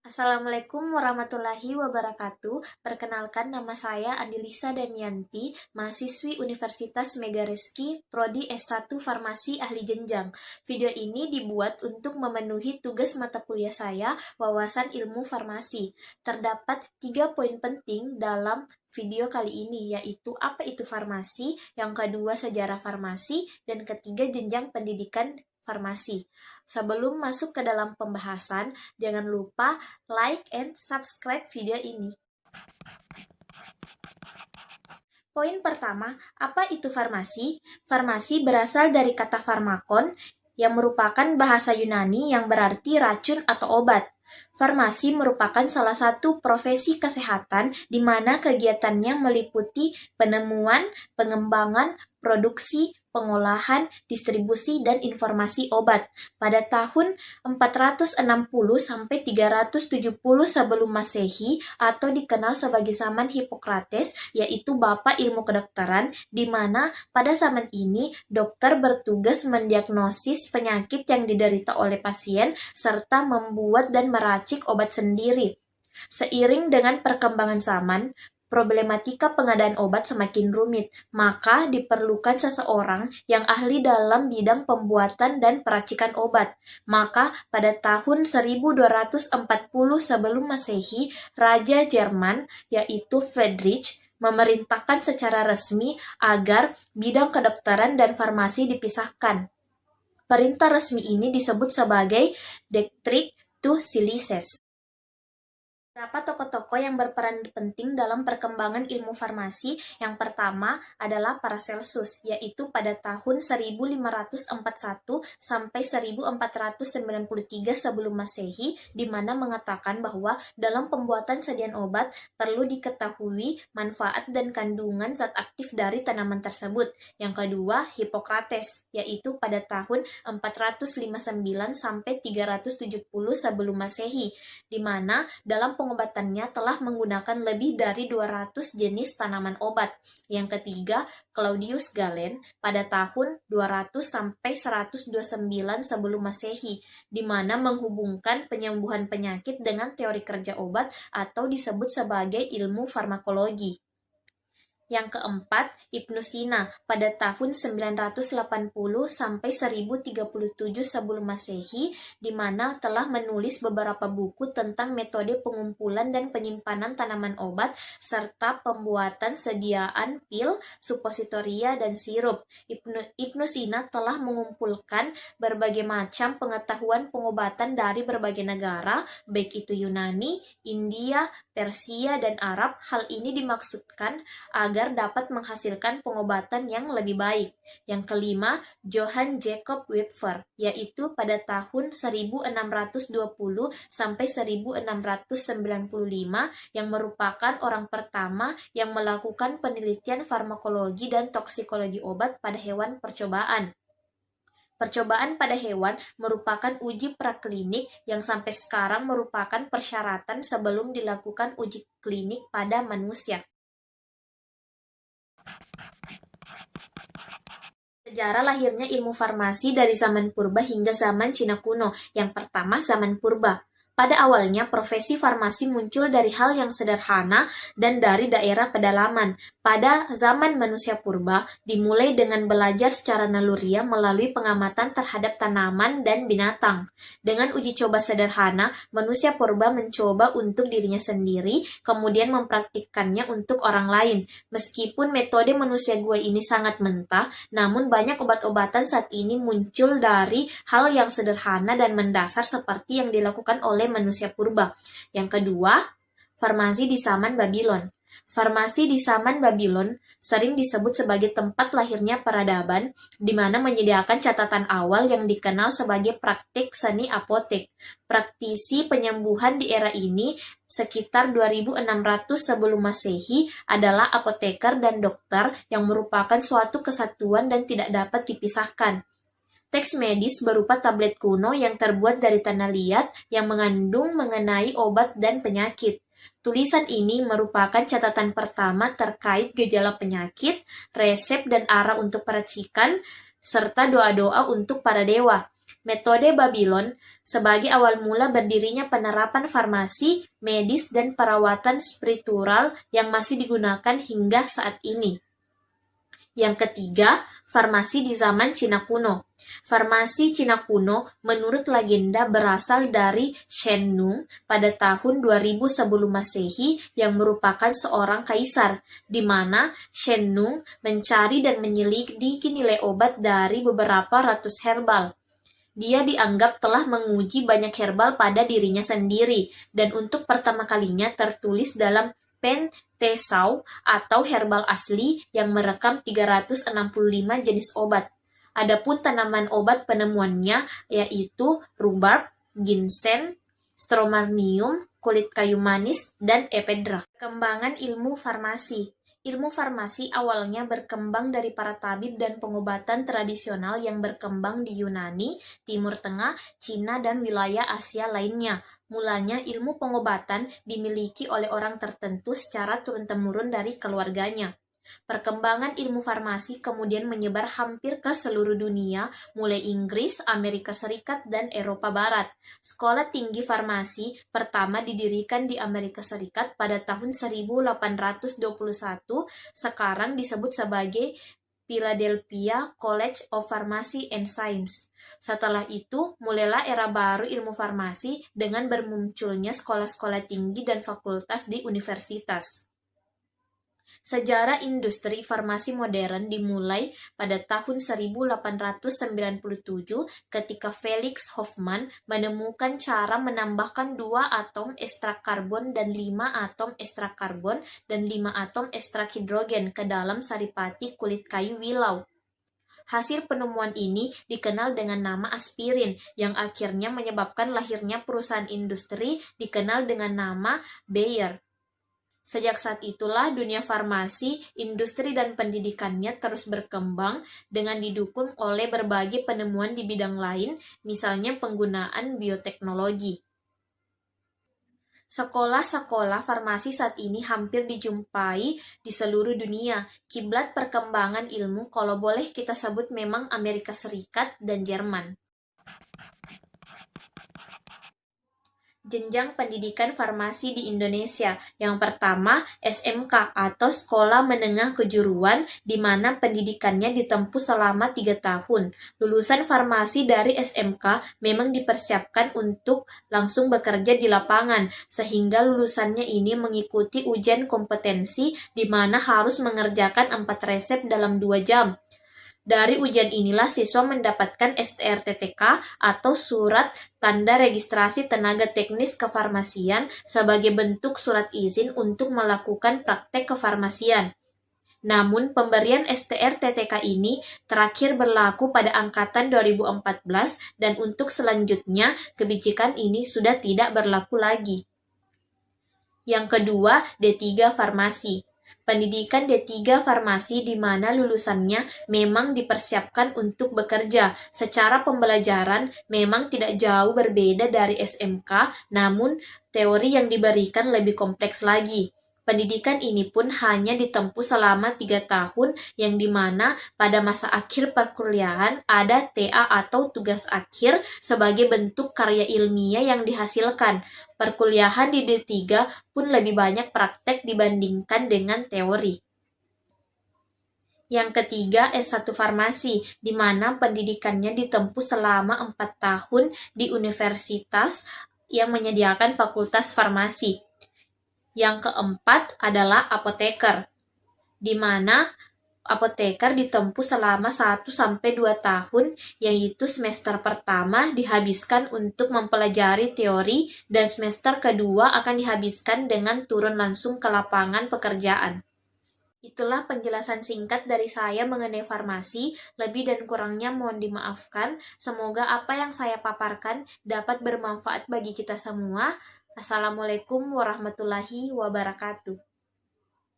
Assalamualaikum warahmatullahi wabarakatuh. Perkenalkan, nama saya Andilisa Damianti, mahasiswi Universitas Megarizky, Prodi S1 Farmasi Ahli Jenjang. Video ini dibuat untuk memenuhi tugas mata kuliah saya, Wawasan Ilmu Farmasi. Terdapat 3 poin penting dalam video kali ini, yaitu apa itu farmasi, yang kedua sejarah farmasi, dan ketiga jenjang pendidikan farmasi. Sebelum masuk ke dalam pembahasan, jangan lupa like and subscribe video ini. Poin pertama, apa itu farmasi? Farmasi berasal dari kata farmakon yang merupakan bahasa Yunani yang berarti racun atau obat. Farmasi merupakan salah satu profesi kesehatan di mana kegiatannya meliputi penemuan, pengembangan, produksi, pengolahan, distribusi, dan informasi obat. Pada tahun 460 sampai 370 sebelum Masehi atau dikenal sebagai zaman Hippocrates, yaitu bapak ilmu kedokteran, di mana pada zaman ini dokter bertugas mendiagnosis penyakit yang diderita oleh pasien serta membuat dan meracik obat sendiri. Seiring dengan perkembangan zaman, problematika pengadaan obat semakin rumit, maka diperlukan seseorang yang ahli dalam bidang pembuatan dan peracikan obat. Maka pada tahun 1240 sebelum Masehi, Raja Jerman yaitu Friedrich memerintahkan secara resmi agar bidang kedokteran dan farmasi dipisahkan. Perintah resmi ini disebut sebagai Decret to Silices. Beberapa tokoh-tokoh yang berperan penting dalam perkembangan ilmu farmasi. Yang pertama adalah Paracelsus, yaitu pada tahun 1541 sampai 1493 sebelum Masehi, di mana mengatakan bahwa dalam pembuatan sajian obat perlu diketahui manfaat dan kandungan zat aktif dari tanaman tersebut. Yang kedua, Hippocrates, yaitu pada tahun 459 sampai 370 sebelum Masehi, di mana dalam pengobatannya telah menggunakan lebih dari 200 jenis tanaman obat. Yang ketiga, Claudius Galen pada tahun 200 sampai 129 sebelum Masehi, di mana menghubungkan penyembuhan penyakit dengan teori kerja obat atau disebut sebagai ilmu farmakologi. Yang keempat, Ibnu Sina pada tahun 980 sampai 1037 sebelum Masehi, di mana telah menulis beberapa buku tentang metode pengumpulan dan penyimpanan tanaman obat serta pembuatan sediaan pil, supositoria, dan sirup. Ibnu Sina telah mengumpulkan berbagai macam pengetahuan pengobatan dari berbagai negara, baik itu Yunani, India, Persia, dan Arab. Hal ini dimaksudkan agar dapat menghasilkan pengobatan yang lebih baik. Yang kelima, Johann Jakob Webber, yaitu pada tahun 1620 sampai 1695, yang merupakan orang pertama yang melakukan penelitian farmakologi dan toksikologi obat pada hewan percobaan. Percobaan pada hewan merupakan uji praklinik yang sampai sekarang merupakan persyaratan sebelum dilakukan uji klinik pada manusia. Sejarah lahirnya ilmu farmasi dari zaman purba hingga zaman Cina kuno. Yang pertama, zaman purba. Pada awalnya, profesi farmasi muncul dari hal yang sederhana dan dari daerah pedalaman. Pada zaman manusia purba, dimulai dengan belajar secara naluriah melalui pengamatan terhadap tanaman dan binatang. Dengan uji coba sederhana, manusia purba mencoba untuk dirinya sendiri, kemudian mempraktikkannya untuk orang lain. Meskipun metode manusia gua ini sangat mentah, namun banyak obat-obatan saat ini muncul dari hal yang sederhana dan mendasar seperti yang dilakukan oleh manusia purba. Yang kedua, farmasi di zaman Babylon. Farmasi di zaman Babylon sering disebut sebagai tempat lahirnya peradaban, di mana menyediakan catatan awal yang dikenal sebagai praktik seni apotek. Praktisi penyembuhan di era ini sekitar 2600 sebelum Masehi adalah apoteker dan dokter yang merupakan suatu kesatuan dan tidak dapat dipisahkan. Teks medis berupa tablet kuno yang terbuat dari tanah liat yang mengandung mengenai obat dan penyakit. Tulisan ini merupakan catatan pertama terkait gejala penyakit, resep dan arah untuk peracikan, serta doa-doa untuk para dewa. Metode Babylon sebagai awal mula berdirinya penerapan farmasi, medis, dan perawatan spiritual yang masih digunakan hingga saat ini. Yang ketiga, farmasi di zaman Cina kuno. Farmasi Cina kuno menurut legenda berasal dari Shen Nung pada tahun 2000 sebelum Masehi yang merupakan seorang kaisar, di mana Shen Nung mencari dan menyelidiki nilai obat dari beberapa ratus herbal. Dia dianggap telah menguji banyak herbal pada dirinya sendiri, dan untuk pertama kalinya tertulis dalam Pen Tesau atau herbal asli yang merekam 365 jenis obat. Adapun tanaman obat penemuannya yaitu rhubarb, ginseng, strontium, kulit kayu manis, dan ephedra. Perkembangan ilmu farmasi. Ilmu farmasi awalnya berkembang dari para tabib dan pengobatan tradisional yang berkembang di Yunani, Timur Tengah, Cina, dan wilayah Asia lainnya. Mulanya ilmu pengobatan dimiliki oleh orang tertentu secara turun-temurun dari keluarganya. Perkembangan ilmu farmasi kemudian menyebar hampir ke seluruh dunia, mulai Inggris, Amerika Serikat, dan Eropa Barat. Sekolah tinggi farmasi pertama didirikan di Amerika Serikat pada tahun 1821, sekarang disebut sebagai Philadelphia College of Pharmacy and Science. Setelah itu, mulailah era baru ilmu farmasi dengan bermunculnya sekolah-sekolah tinggi dan fakultas di universitas. Sejarah industri farmasi modern dimulai pada tahun 1897 ketika Felix Hoffmann menemukan cara menambahkan 2 atom ekstrak karbon dan 5 atom ekstrak karbon dan 5 atom ekstrak hidrogen ke dalam saripati kulit kayu wilau. Hasil penemuan ini dikenal dengan nama aspirin, yang akhirnya menyebabkan lahirnya perusahaan industri dikenal dengan nama Bayer. Sejak saat itulah dunia farmasi, industri, dan pendidikannya terus berkembang dengan didukung oleh berbagai penemuan di bidang lain, misalnya penggunaan bioteknologi. Sekolah-sekolah farmasi saat ini hampir dijumpai di seluruh dunia. Kiblat perkembangan ilmu kalau boleh kita sebut memang Amerika Serikat dan Jerman. Jenjang pendidikan farmasi di Indonesia. Yang pertama, SMK atau Sekolah Menengah Kejuruan, di mana pendidikannya ditempuh selama 3 tahun. Lulusan farmasi dari SMK memang dipersiapkan untuk langsung bekerja di lapangan, sehingga lulusannya ini mengikuti ujian kompetensi di mana harus mengerjakan 4 resep dalam 2 jam. Dari ujian inilah siswa mendapatkan STRTTK atau Surat Tanda Registrasi Tenaga Teknis Kefarmasian sebagai bentuk surat izin untuk melakukan praktek kefarmasian. Namun, pemberian STRTTK ini terakhir berlaku pada angkatan 2014 dan untuk selanjutnya kebijakan ini sudah tidak berlaku lagi. Yang kedua, D3 Farmasi. Pendidikan D3 Farmasi di mana lulusannya memang dipersiapkan untuk bekerja. Secara pembelajaran memang tidak jauh berbeda dari SMK, namun teori yang diberikan lebih kompleks lagi. Pendidikan ini pun hanya ditempuh selama 3 tahun, yang dimana pada masa akhir perkuliahan ada TA atau tugas akhir sebagai bentuk karya ilmiah yang dihasilkan. Perkuliahan di D3 pun lebih banyak praktek dibandingkan dengan teori. Yang ketiga, S1 Farmasi, di mana pendidikannya ditempuh selama 4 tahun di universitas yang menyediakan fakultas farmasi. Yang keempat adalah apoteker, di mana apoteker ditempuh selama 1-2 tahun, yaitu semester pertama dihabiskan untuk mempelajari teori dan semester kedua akan dihabiskan dengan turun langsung ke lapangan pekerjaan. Itulah penjelasan singkat dari saya mengenai farmasi. Lebih dan kurangnya mohon dimaafkan. Semoga apa yang saya paparkan dapat bermanfaat bagi kita semua. Assalamualaikum warahmatullahi wabarakatuh.